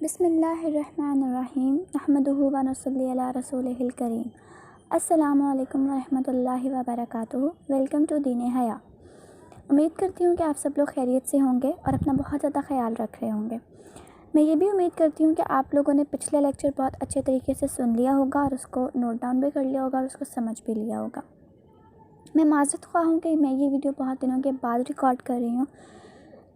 बिस्मिल्लाहिर्रहमानिर्रहीम अहमदुहु व नसल्ली अला रसूलिहिल करीम। अस्सलामु अलैकुम व रहमतुल्लाहि व बरकातुहू। वेलकम टू दीन हया। उम्मीद करती हूँ कि आप सब लोग खैरियत से होंगे और अपना बहुत ज़्यादा ख्याल रख रहे होंगे। मैं ये भी उम्मीद करती हूँ कि आप लोगों ने पिछले लेक्चर बहुत अच्छे तरीके से सुन लिया होगा और उसको नोट डाउन भी कर लिया होगा और उसको समझ भी लिया होगा। मैं माज़रत ख़्वाह हूँ कि मैं ये वीडियो बहुत दिनों के बाद रिकॉर्ड कर रही हूँ,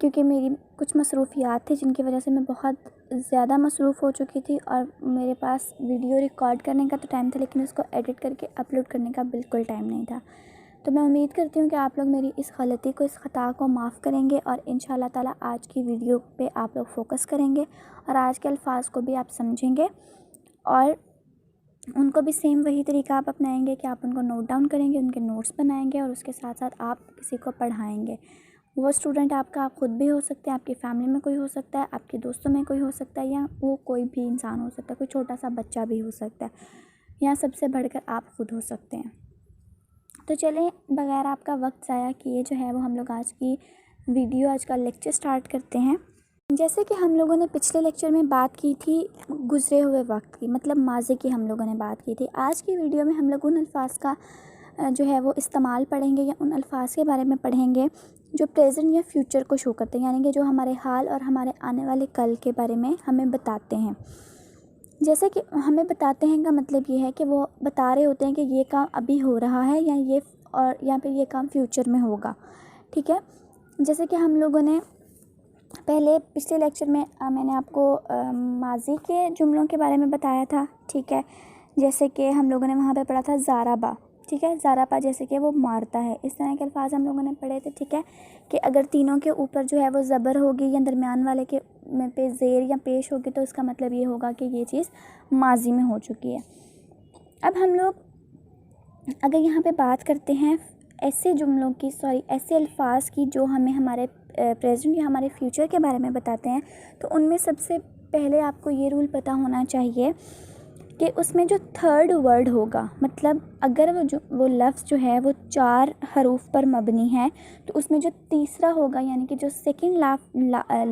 क्योंकि मेरी कुछ मसरूफ़ियात थी जिनकी वजह से मैं बहुत ज़्यादा मसरूफ़ हो चुकी थी और मेरे पास वीडियो रिकॉर्ड करने का तो टाइम था, लेकिन उसको एडिट करके अपलोड करने का बिल्कुल टाइम नहीं था। तो मैं उम्मीद करती हूँ कि आप लोग मेरी इस गलती को, इस ख़ता को माफ़ करेंगे और इंशाल्लाह ताला आज की वीडियो पे आप लोग फ़ोकस करेंगे और आज के अल्फाज को भी आप समझेंगे और उनको भी सेम वही तरीका आप अपनाएंगे कि आप उनको नोट डाउन करेंगे, उनके नोट्स बनाएंगे और उसके साथ साथ आप किसी को पढ़ाएंगे। वो स्टूडेंट आपका आप ख़ुद भी हो सकते हैं, आपकी फ़ैमिली में कोई हो सकता है, आपके दोस्तों में कोई हो सकता है, या वो कोई भी इंसान हो सकता है, कोई छोटा सा बच्चा भी हो सकता है, या सबसे बढ़कर आप ख़ुद हो सकते हैं। तो चलें, बग़ैर आपका वक्त ज़ाया किए जो है वो हम लोग आज की वीडियो, आज का लेक्चर स्टार्ट करते हैं। जैसे कि हम लोगों ने पिछले लेक्चर में बात की थी गुज़रे हुए वक्त की, मतलब माज़ी की हम लोगों ने बात की थी। आज की वीडियो में हम लोग उन अल्फाज का जो है वो इस्तेमाल पढ़ेंगे या उन अल्फाज के बारे में पढ़ेंगे जो प्रेजेंट या फ्यूचर को शो करते हैं, यानी कि जो हमारे हाल और हमारे आने वाले कल के बारे में हमें बताते हैं। जैसे कि हमें बताते हैं का मतलब ये है कि वो बता रहे होते हैं कि ये काम अभी हो रहा है या फिर ये काम फ्यूचर में होगा। ठीक है, जैसे कि हम लोगों ने पहले पिछले लेक्चर में मैंने आपको माज़ी के जुमलों के बारे में बताया था। ठीक है, जैसे कि हम लोगों ने वहाँ पे पढ़ा था ज़ाराबा। ठीक है, ज़ाराबा जैसे कि वो मारता है, इस तरह के अल्फाज हम लोगों ने पढ़े थे। ठीक है, कि अगर तीनों के ऊपर जो है वो ज़बर होगी या दरमियान वाले के में पे ज़ेर या पेश होगी तो इसका मतलब ये होगा कि ये चीज़ माज़ी में हो चुकी है। अब हम लोग अगर यहाँ पे बात करते हैं ऐसे जुमलों की, ऐसे अल्फाज की जो हमें हमारे प्रेजेंट या हमारे फ्यूचर के बारे में बताते हैं, तो उनमें सबसे पहले आपको ये रूल पता होना चाहिए कि उसमें जो थर्ड वर्ड होगा, मतलब अगर वो लफ्ज़ जो है वो 4 हरूफ पर मबनी है, तो उसमें जो तीसरा होगा यानी कि जो सेकंड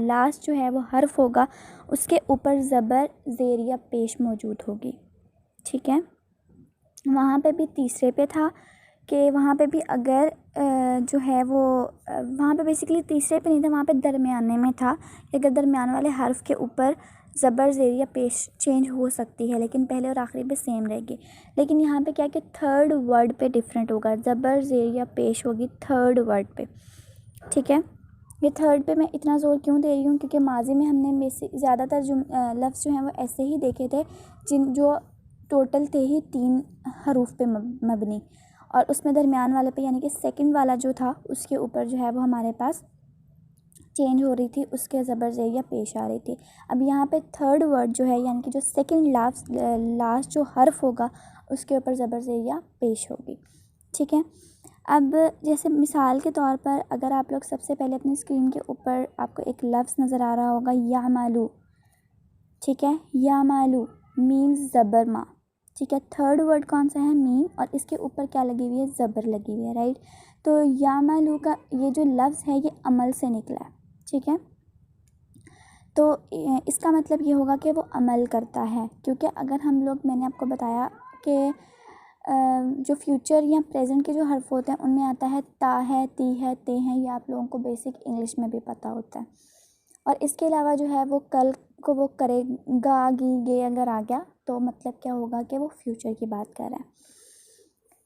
लास्ट जो है वो हर्फ होगा, उसके ऊपर ज़बर, ज़ेर या पेश मौजूद होगी। ठीक है, वहाँ पे भी तीसरे पे था कि वहाँ पे भी अगर जो है वो वहाँ पे बेसिकली तीसरे पे नहीं था, वहाँ पे दरमियाने में था कि अगर दरमियान वाले हर्फ के ऊपर ज़बर, ज़ेर या पेश चेंज हो सकती है, लेकिन पहले और आखिरी पे सेम रहेगी। लेकिन यहाँ पे क्या है कि थर्ड वर्ड पे डिफरेंट होगा, ज़बर, ज़ेर या पेश होगी थर्ड वर्ड पे। ठीक है, ये थर्ड पे मैं इतना ज़ोर क्यों दे रही हूँ, क्योंकि माजी में हमने बेसिक ज़्यादातर लफ्ज़ जो हैं वो ऐसे ही देखे थे जो टोटल थे ही 3 हरूफ पे मबनी, और उसमें दरमियान वाले पे यानी कि सेकंड वाला जो था उसके ऊपर जो है वो हमारे पास चेंज हो रही थी, उसके ज़बर, ज़ेर या पेश आ रही थी। अब यहाँ पे थर्ड वर्ड जो है यानी कि जो सेकंड लास्ट जो हर्फ होगा उसके ऊपर ज़बर, ज़ेर या पेश होगी। ठीक है, अब जैसे मिसाल के तौर पर अगर आप लोग सबसे पहले अपनी स्क्रीन के ऊपर आपको एक लफ्ज़ नज़र आ रहा होगा यामालू। ठीक है, यामालू मीम ज़बर मा। ठीक है, थर्ड वर्ड कौन सा है, मीम, और इसके ऊपर क्या लगी हुई है, ज़बर लगी हुई है, राइट। तो यामालू का ये जो लफ्ज़ है ये अमल से निकला है। ठीक है, तो इसका मतलब ये होगा कि वो अमल करता है, क्योंकि अगर हम लोग, मैंने आपको बताया कि जो फ्यूचर या प्रेजेंट के जो हर्फ होते हैं उनमें आता है ता है, ती है, ते हैं, ये आप लोगों को बेसिक इंग्लिश में भी पता होता है। और इसके अलावा जो है वो कल को वो करेगा, गी, गे अगर आ गया तो मतलब क्या होगा कि वो फ्यूचर की बात कर रहा है।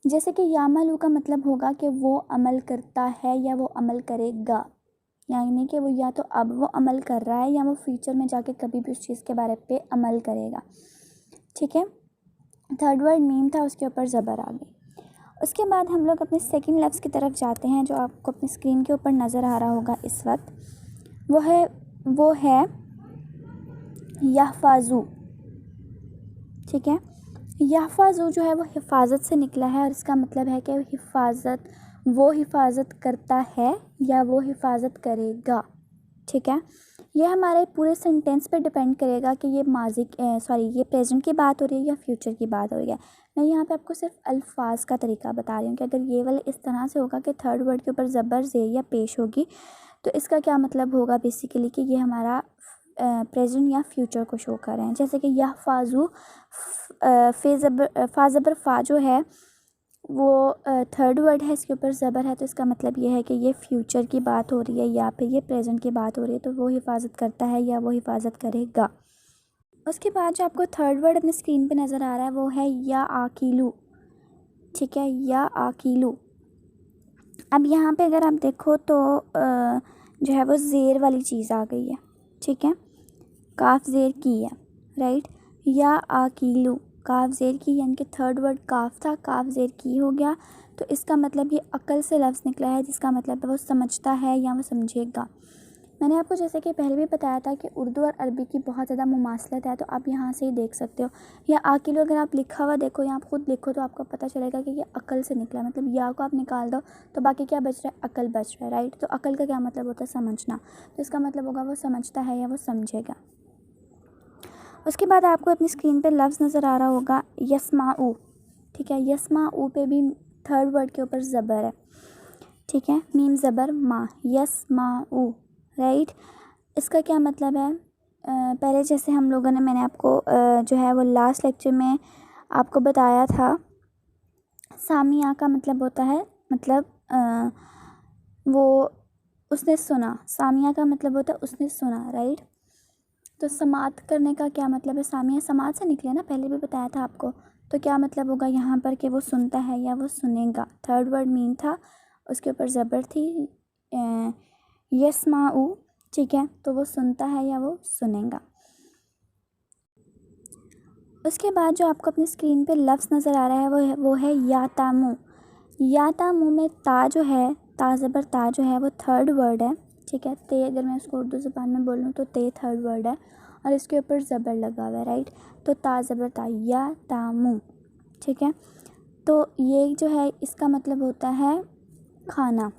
जैसे कि यामलू का मतलब होगा कि वो अमल करता है या वो अमल करेगा, यानी कि वो या तो अब वो अमल कर रहा है या वो फ्यूचर में जाके कभी भी उस चीज़ के बारे पे अमल करेगा। ठीक है, थर्ड वर्ड मीम था, उसके ऊपर ज़बर आ गई। उसके बाद हम लोग अपने सेकंड लफ्ज़ की तरफ जाते हैं जो आपको अपनी स्क्रीन के ऊपर नज़र आ रहा होगा इस वक्त। वो है यहफ़ाज़ू। ठीक है, यहफ़ाज़ू जो है वो हिफाजत से निकला है और इसका मतलब है कि वो हिफाजत करता है या वो हिफाजत करेगा। ठीक है, ये हमारे पूरे सेंटेंस पे डिपेंड करेगा कि ये ये प्रेजेंट की बात हो रही है या फ्यूचर की बात हो रही है। मैं यहाँ पे आपको सिर्फ अल्फाज का तरीका बता रही हूँ कि अगर ये वाले इस तरह से होगा कि थर्ड वर्ड के ऊपर ज़बर, ज़ेर या पेश होगी, तो इसका क्या मतलब होगा बेसिकली कि ये हमारा प्रेजेंट या फ्यूचर को शो कर रहे हैं। जैसे कि यह फाजू फ़ा ज़बर जो है वो थर्ड वर्ड है, इसके ऊपर ज़बर है, तो इसका मतलब ये है कि ये फ्यूचर की बात हो रही है या फिर ये प्रेजेंट की बात हो रही है, तो वो हिफाजत करता है या वो हिफाजत करेगा। उसके बाद जो आपको थर्ड वर्ड अपनी स्क्रीन पे नज़र आ रहा है वो है या आकिलू। ठीक है, या आकिलू। अब यहाँ पे अगर आप देखो तो जो है वो ज़ेर वाली चीज़ आ गई है। ठीक है, काफ ज़ेर की है, राइट। या आकिलू काफ ज़ेर की, यानी कि थर्ड वर्ड काफ था, काफ ज़ेर की हो गया, तो इसका मतलब ये अकल से लफ्ज़ निकला है, जिसका मतलब है वो समझता है या वो समझेगा। मैंने आपको जैसे कि पहले भी बताया था कि उर्दू और अरबी की बहुत ज़्यादा मुमासलत है, तो आप यहाँ से ही देख सकते हो। या आकिलो अगर आप लिखा हुआ देखो या आप ख़ुद लिखो तो आपको पता चलेगा कि ये अकल से निकला है, मतलब या को आप निकाल दो तो बाकी क्या बच रहा है, अकल बच रहा है, राइट। तो अकल का क्या मतलब होता है, समझना, तो इसका मतलब होगा वो समझता है या वो समझेगा। उसके बाद आपको अपनी स्क्रीन पर लफ्ज़ नज़र आ रहा होगा यस्माऊ। ठीक है, यस्माऊ पे भी थर्ड वर्ड के ऊपर ज़बर है। ठीक है, मीम ज़बर मा, यस्माऊ, राइट। इसका क्या मतलब है, पहले जैसे हम लोगों ने, मैंने आपको जो है वो लास्ट लेक्चर में आपको बताया था, सामिया का मतलब होता है, मतलब वो उसने सुना, सामिया का मतलब होता है उसने सुना, राइट। तो समात करने का क्या मतलब है, सामिया समात से निकले ना, पहले भी बताया था आपको। तो क्या मतलब होगा यहाँ पर कि वो सुनता है या वो सुनेगा। थर्ड वर्ड मीम था, उसके ऊपर ज़बर थी, यस्माऊ। ठीक है, तो वो सुनता है या वो सुनेगा। उसके बाद जो आपको अपनी स्क्रीन पे लफ्ज़ नज़र आ रहा है वो है या तामू। या तामू में ता जो है, ता ज़बर ता जो है वो थर्ड वर्ड है। ठीक है, ते अगर मैं उसको उर्दू ज़बान में बोलूँ तो ते थर्ड वर्ड है और इसके ऊपर ज़बर लगा हुआ है, राइट। तो ता ज़बर ता, या तामू। ठीक है, तो ये जो है इसका मतलब होता है खाना।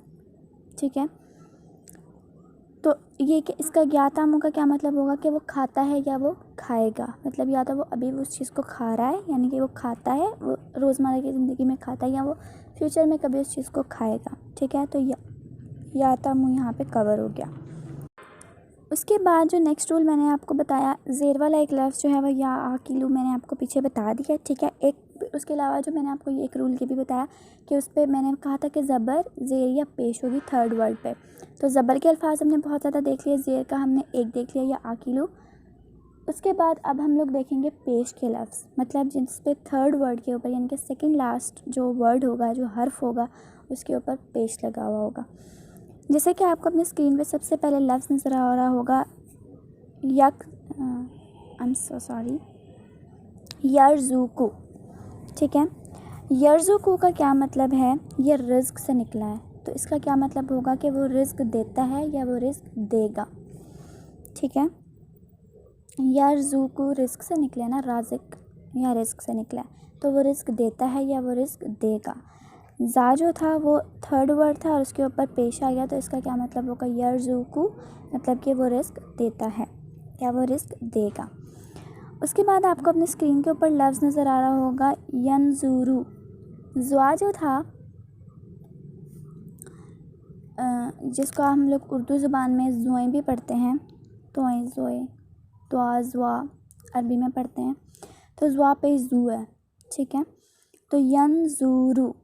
ठीक है, तो ये कि इसका ज्ञातामु का क्या मतलब होगा कि वो खाता है या वो खाएगा, मतलब या तो वो अभी उस चीज़ को खा रहा है, यानी कि वो खाता है, वो रोज़मर्रा की ज़िंदगी में खाता है, या वो फ्यूचर में कभी उस चीज़ को खाएगा। ठीक है, तो यातामु यहाँ पे कवर हो गया। उसके बाद जो नेक्स्ट रूल मैंने आपको बताया, ज़ेर वाला एक लफ्ज़ जो है वो या आकिलू, मैंने आपको पीछे बता दिया। ठीक है, एक उसके अलावा जो मैंने आपको ये एक रूल ये भी बताया कि उस पर मैंने कहा था कि ज़बर ज़ेर या पेश होगी थर्ड वर्ड पे। तो ज़बर के अल्फाज हमने बहुत ज़्यादा देख लिया, ज़ेर का हमने एक देख लिया, या आकिलू। उसके बाद अब हम लोग देखेंगे पेश के लफ्ज़, मतलब जिस पे थर्ड वर्ड के ऊपर, यानी कि सेकंड लास्ट जो वर्ड होगा, जो हर्फ होगा, उसके ऊपर पेश लगा हुआ होगा। जैसे कि आपको अपनी स्क्रीन पे सबसे पहले लफ्ज़ नज़र आ रहा होगा यक, आई एम सो सॉरी, यरज़ुकु। ठीक है, यरज़ुकु का क्या मतलब है, ये रिज़्क से निकला है, तो इसका क्या मतलब होगा कि वो रिज़्क देता है या वो रिज़्क देगा। ठीक है, यरज़ुकु रिज़्क से निकला है ना, राज़िक या रिज़्क से निकला है, तो वो रिज़्क देता है या वो रिज़्क देगा। ज़ा जो था वो थर्ड वर्ड था और उसके ऊपर पेश आ गया, तो इसका क्या मतलब होगा, यरज़ुकु, मतलब कि वो रिज़्क देता है या वो रिज़्क देगा। उसके बाद आपको अपनी स्क्रीन के ऊपर लफ्ज़ नज़र आ रहा होगा यंजुरू। ज़्वा जो था, जिसको हम लोग उर्दू ज़बान में ज़ुए भी पढ़ते हैं, तोए ज़ोए, त्वा ज़्वा अरबी में पढ़ते हैं, तो ज़्वा पे ज़ू है। ठीक है, तो यंजुरू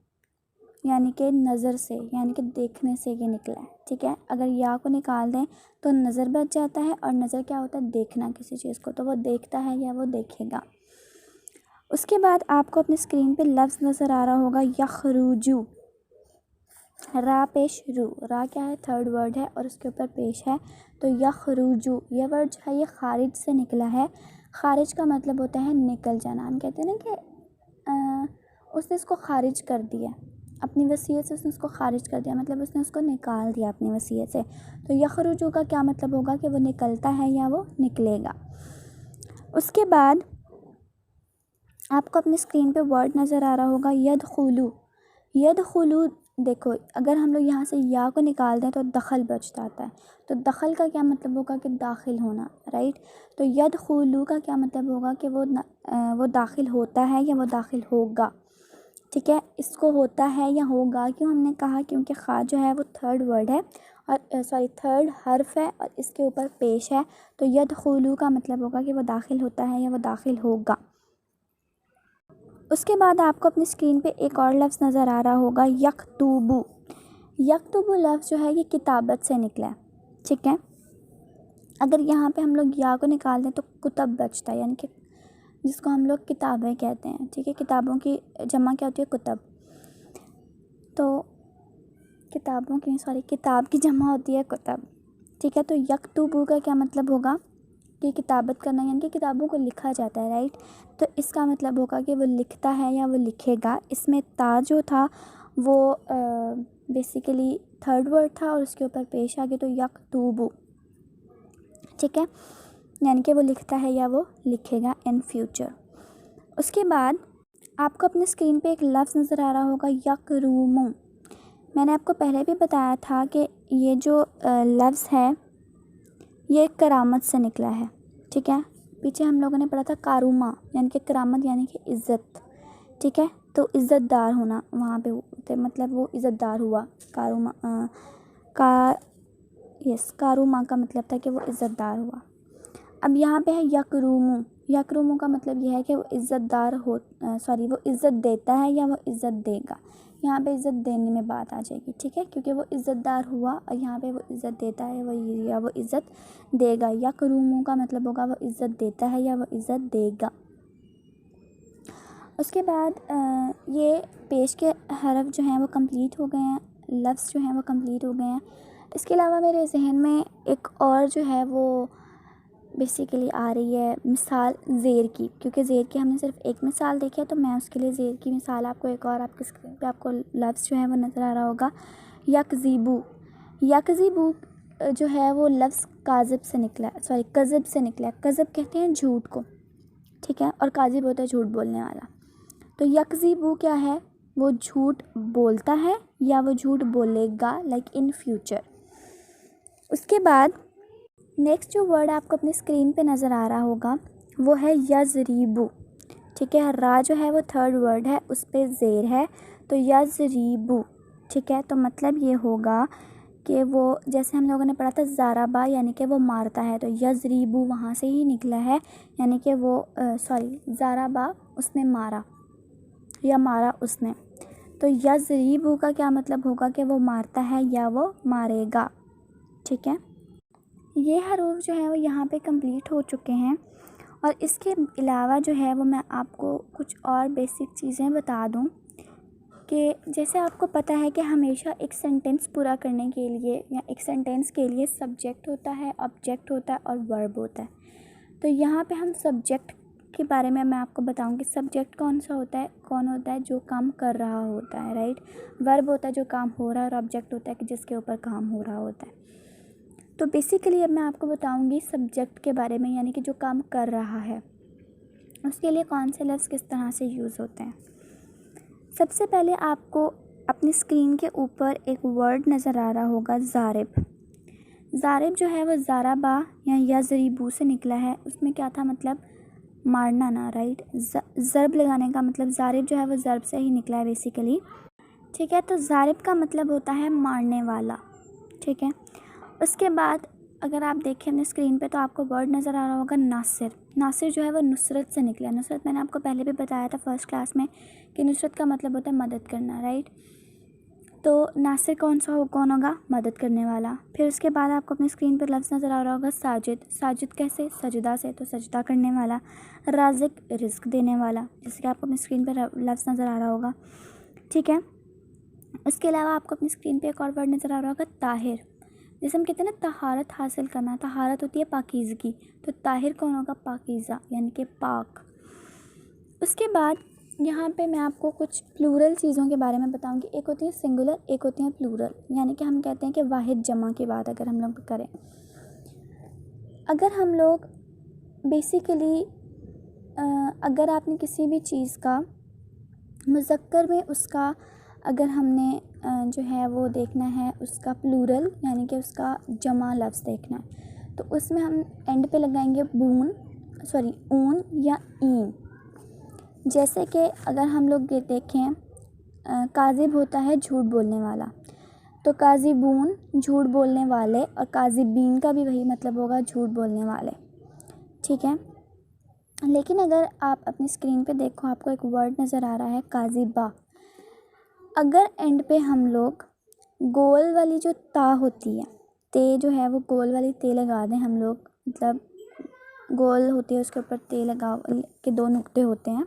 यानी कि नज़र से, यानी कि देखने से ये निकला है। ठीक है, अगर या को निकाल दें तो नज़र बच जाता है, और नज़र क्या होता है, देखना किसी चीज़ को, तो वो देखता है या वो देखेगा। उसके बाद आपको अपनी स्क्रीन पे लफ्ज़ नज़र आ रहा होगा यखरुजू। रा पेश रू, रा क्या है, थर्ड वर्ड है और उसके ऊपर पेश है, तो यखरुजू, ये वर्ड जो है ये खारिज से निकला है। खारिज का मतलब होता है निकल जाना। हम कहते हैं ना कि उसने इसको खारिज कर दिया, अपनी वसीयत से उसने उसको खारिज कर दिया, मतलब उसने उसको निकाल दिया अपनी वसीयत से। तो यखरुजू का क्या मतलब होगा कि वो निकलता है या वो निकलेगा। उसके बाद आपको अपनी स्क्रीन पे वर्ड नज़र आ रहा होगा यदखुलू। यदखुलू, देखो अगर हम लोग यहाँ से या को निकाल दें तो दखल बच जाता है, तो दखल का क्या मतलब होगा कि दाखिल होना, राइट। तो यदखुलू का क्या मतलब होगा कि वो दाखिल होता है या वो दाखिल होगा। ठीक है, इसको होता है या होगा क्यों हमने कहा, क्योंकि खा जो है वो थर्ड वर्ड है और सॉरी थर्ड हर्फ है और इसके ऊपर पेश है, तो यदखुलू का मतलब होगा कि वो दाखिल होता है या वो दाखिल होगा। उसके बाद आपको अपनी स्क्रीन पे एक और लफ्ज़ नज़र आ रहा होगा यक्तुबु। यक्तुबु लफ्ज़ जो है ये किताबत से निकला है, ठीक है। अगर यहाँ पे हम लोग या को निकाल दें तो कुतब बचता है, यानी कि जिसको हम लोग किताबें कहते हैं, ठीक है। किताबों की जमा क्या होती है? कुतब। तो किताब की जमा होती है कुतब, ठीक है। तो यक्तुबु का क्या मतलब होगा कि किताबत करना, यानी कि किताबों को लिखा जाता है, राइट। तो इसका मतलब होगा कि वो लिखता है या वो लिखेगा। इसमें ता जो था वो बेसिकली थर्ड वर्ड था और उसके ऊपर पेश आ गया, तो यक्तुबु, ठीक है, यानी कि वो लिखता है या वो लिखेगा इन फ्यूचर। उसके बाद आपको अपनी स्क्रीन पे एक लफ्ज़ नज़र आ रहा होगा यकरूमु। मैंने आपको पहले भी बताया था कि ये जो लफ्ज़ है ये करामत से निकला है, ठीक है। पीछे हम लोगों ने पढ़ा था कारूमा, यानी कि करामत यानी कि इज़्ज़त, ठीक है। तो इज़्ज़तदार होना वहाँ पे तो मतलब वो इज़्ज़तदार हुआ। कारूमा का यस कारूमा का मतलब था कि वो इज़्ज़तदार हुआ। अब यहाँ पे है यकरूमु। यकरूमु का मतलब यह है कि वो इज़्ज़तदार हो वो इज़्ज़त देता है या वो इज़्ज़त देगा। यहाँ पे इज़्ज़त देने में बात आ जाएगी, ठीक है, क्योंकि वो इज़्ज़तदार हुआ और यहाँ पे वो इज़्ज़त देता है या वो इज़्ज़त देगा। यकरूमु का मतलब होगा वो इज़्ज़त देता है या वो इज़्ज़त देगा। उसके बाद ये पेश के हरफ जो हैं वो कंप्लीट हो गए हैं, लफ्ज़ जो हैं वो कंप्लीट हो गए हैं। इसके अलावा मेरे जहन में एक और जो है वो बेसिकली आ रही है मिसाल ज़ेर की, क्योंकि ज़ेर की हमने सिर्फ एक मिसाल देखी है, तो मैं उसके लिए ज़ेर की मिसाल आपको एक और आपकी स्क्रीन पे आपको लफ्ज़ जो है वो नज़र आ रहा होगा यकज़िबू। यकज़िबू जो है वो लफ्ज़ काज़िब से निकला है, सॉरी कज़ब से निकला है। कज़ब कहते हैं झूठ को, ठीक है, और काज़िब होता है झूठ बोलने वाला। तो यकज़िबू क्या है? वो झूठ बोलता है या वो झूठ बोलेगा, लाइक इन फ्यूचर। उसके बाद नेक्स्ट जो वर्ड आपको अपनी स्क्रीन पे नज़र आ रहा होगा वो है यज़रीबू, ठीक है। रा जो है वो थर्ड वर्ड है, उस पर ज़ेर है, तो यज़रीबू, ठीक है। तो मतलब ये होगा कि वो, जैसे हम लोगों ने पढ़ा था ज़ाराबा, यानी कि वो मारता है, तो यज़रीबू वहाँ से ही निकला है, यानी कि वो ज़ाराबा उसने मारा या मारा उसने। तो यज़रीबू का क्या मतलब होगा कि वो मारता है या वो मारेगा, ठीक है। ये हरूफ जो है वो यहाँ पे कंप्लीट हो चुके हैं। और इसके अलावा जो है वो मैं आपको कुछ और बेसिक चीज़ें बता दूँ कि जैसे आपको पता है कि हमेशा एक सेंटेंस पूरा करने के लिए या एक सेंटेंस के लिए सब्जेक्ट होता है, ऑब्जेक्ट होता है और वर्ब होता है। तो यहाँ पे हम सब्जेक्ट के बारे में मैं आपको बताऊँगी। सब्जेक्ट कौन होता है? जो काम कर रहा होता है, राइट। वर्ब होता है जो काम हो रहा है, और ऑब्जेक्ट होता है कि जिसके ऊपर काम हो रहा होता है। तो बेसिकली अब मैं आपको बताऊंगी सब्जेक्ट के बारे में, यानी कि जो काम कर रहा है उसके लिए कौन से लफ्ज़ किस तरह से यूज़ होते हैं। सबसे पहले आपको अपनी स्क्रीन के ऊपर एक वर्ड नज़र आ रहा होगा ज़ारिब। ज़ारिब जो है वो ज़ाराबा या यज़रीबू से निकला है। उसमें क्या था? मतलब मारना ना, राइट। ज़रब लगाने का मतलब ज़ारिब जो है वो ज़रब से ही निकला है बेसिकली, ठीक है। तो ज़ारिब का मतलब होता है मारने वाला, ठीक है। उसके बाद अगर आप देखें अपने स्क्रीन पे तो आपको वर्ड नज़र आ रहा होगा नासिर। नासिर जो है वो नुसरत से निकला है। नुसरत मैंने आपको पहले भी बताया था फर्स्ट क्लास में कि नुसरत का मतलब होता है मदद करना, राइट। तो नासिर कौन होगा? मदद करने वाला। फिर उसके बाद आपको अपनी स्क्रीन पर लफ्ज़ नज़र आ रहा होगा साजिद। साजिद कैसे? सजदा से, तो सजदा करने वाला। राज़िक रिज़्क देने वाला, जैसे कि आपको अपनी स्क्रीन पर लफ्ज़ नज़र आ रहा होगा, ठीक है। इसके अलावा आपको अपनी स्क्रीन पे एक और वर्ड नज़र आ रहा होगा ताहिर। जैसे हम कहते हैं ना तहारत हासिल करना, तहारत होती है पाकीज़गी, तो ताहिर कौन होगा? पाकीज़ा, यानी कि पाक। उसके बाद यहाँ पे मैं आपको कुछ प्लूरल चीज़ों के बारे में बताऊँगी। एक होती है सिंगुलर, एक होती है प्लूरल, यानी कि हम कहते हैं कि वाहिद जमा की बात अगर हम लोग करें। अगर हम लोग बेसिकली अगर आपने किसी भी चीज़ का मुज़क्कर में उसका अगर हमने जो है वो देखना है उसका प्लूरल, यानी कि उसका जमा लफ्ज़ देखना है, तो उसमें हम एंड पे लगाएंगे ऊन या ईन। जैसे कि अगर हम लोग ये देखें काज़िब होता है झूठ बोलने वाला, तो काज़िबून झूठ बोलने वाले, और काज़िबीन का भी वही मतलब होगा, झूठ बोलने वाले। ठीक है, लेकिन अगर आप अपनी स्क्रीन पे देखो, आपको एक वर्ड नज़र आ रहा है काज़िबा। अगर एंड पे हम लोग गोल वाली जो ता होती है, ते जो है वो गोल वाली ते लगा दें हम लोग, मतलब गोल होती है उसके ऊपर ते लगा के 2 नुक्ते होते हैं,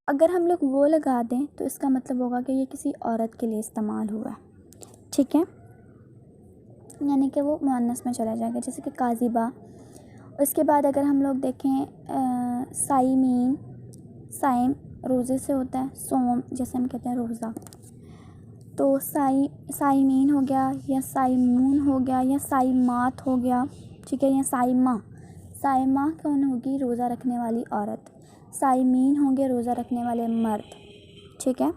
अगर हम लोग वो लगा दें तो इसका मतलब होगा कि ये किसी औरत के लिए इस्तेमाल हुआ है। ठीक है, यानी कि वो मुअन्नस में चला जाएगा, जैसे कि काज़िबा। उसके बाद अगर हम लोग देखें साइमीन, साइम रोज़े से होता है, सोम जैसे हम कहते हैं रोज़ा, तो साइमीन हो गया, या साइमून हो गया, या साइमात हो गया। ठीक है, या साइमा। साइमा कौन होगी? रोज़ा रखने वाली औरत। साइमीन होंगे रोज़ा रखने वाले मर्द। ठीक है,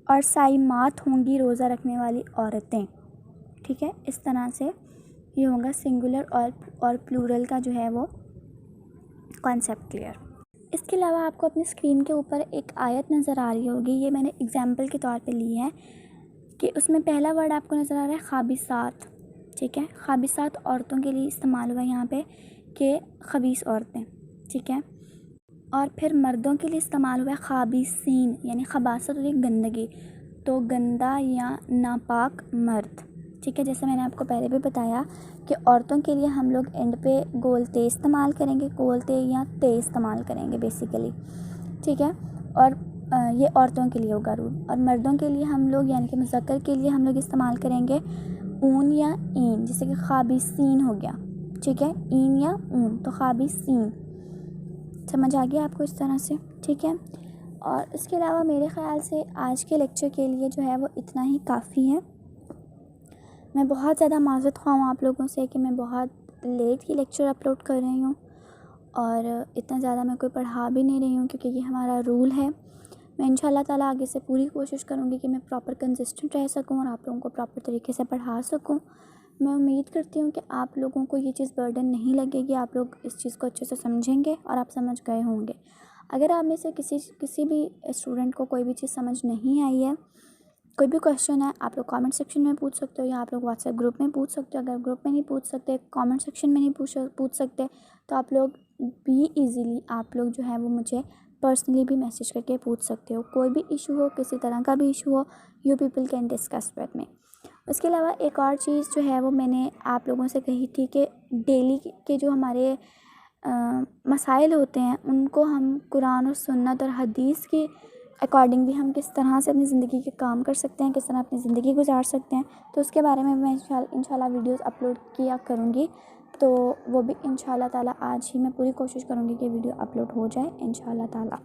और साइमात होंगी रोज़ा रखने वाली औरतें। ठीक है, इस तरह से ये होगा सिंगुलर और प्लूरल का जो है वो कॉन्सेप्ट क्लियर। इसके अलावा आपको अपनी स्क्रीन के ऊपर एक आयत नज़र आ रही होगी, ये मैंने एग्जाम्पल के तौर पे ली है, कि उसमें पहला वर्ड आपको नज़र आ रहा है खाबिसात। ठीक है, खाबिसात औरतों के लिए इस्तेमाल हुआ यहाँ पे कि खबीस औरतें। ठीक है, और फिर मर्दों के लिए इस्तेमाल हुआ है खाबिसीन, यानी खबासत और एक गंदगी, तो गंदा या नापाक मर्द। ठीक है, जैसे मैंने आपको पहले भी बताया कि औरतों के लिए हम लोग एंड पे गोल ते इस्तेमाल करेंगे, गोल ते या ते इस्तेमाल करेंगे बेसिकली। ठीक है, और ये औरतों के लिए होगा रूल, और मर्दों के लिए हम लोग यानी कि मुज़क्कर के लिए हम लोग इस्तेमाल करेंगे ऊन या ईन, जैसे कि खाबिसीन हो गया। ठीक है, ईन या ऊन, तो खाबिसीन। समझ आ गया आपको इस तरह से? ठीक है, और इसके अलावा मेरे ख़्याल से आज के लेक्चर के लिए जो है वो इतना ही काफ़ी है। मैं बहुत ज़्यादा माज़रत ख़्वाह हूँ आप लोगों से कि मैं बहुत लेट ही लेक्चर अपलोड कर रही हूँ, और इतना ज़्यादा मैं कोई पढ़ा भी नहीं रही हूँ, क्योंकि ये हमारा रूल है। मैं इंशाल्लाह ताला आगे से पूरी कोशिश करूँगी कि मैं प्रॉपर कंसिस्टेंट रह सकूँ और आप लोगों को प्रॉपर तरीके से पढ़ा सकूँ। मैं उम्मीद करती हूँ कि आप लोगों को ये चीज़ बर्डन नहीं लगेगी, आप लोग इस चीज़ को अच्छे से समझेंगे और आप समझ गए होंगे। अगर आप में से किसी भी स्टूडेंट को कोई भी चीज़ समझ नहीं आई है, कोई भी क्वेश्चन है, आप लोग कमेंट सेक्शन में पूछ सकते हो, या आप लोग व्हाट्सएप ग्रुप में पूछ सकते हो। अगर ग्रुप में नहीं पूछ सकते, कमेंट सेक्शन में नहीं पूछ सकते, तो आप लोग भी इजीली आप लोग जो है वो मुझे पर्सनली भी मैसेज करके पूछ सकते हो। कोई भी इशू हो, किसी तरह का भी इशू हो, you people can discuss with me. उसके अलावा एक और चीज़ जो है वो मैंने आप लोगों से कही थी कि डेली के जो हमारे मसाइल होते हैं, उनको हम कुरान और सुन्नत और हदीस की अकॉर्डिंग भी हम किस तरह से अपनी ज़िंदगी के काम कर सकते हैं, किस तरह अपनी ज़िंदगी गुजार सकते हैं, तो उसके बारे में मैं इंशाल्लाह वीडियोस अपलोड किया करूँगी। तो वो भी इंशाल्लाह ताला आज ही मैं पूरी कोशिश करूँगी कि वीडियो अपलोड हो जाए इंशाल्लाह ताला।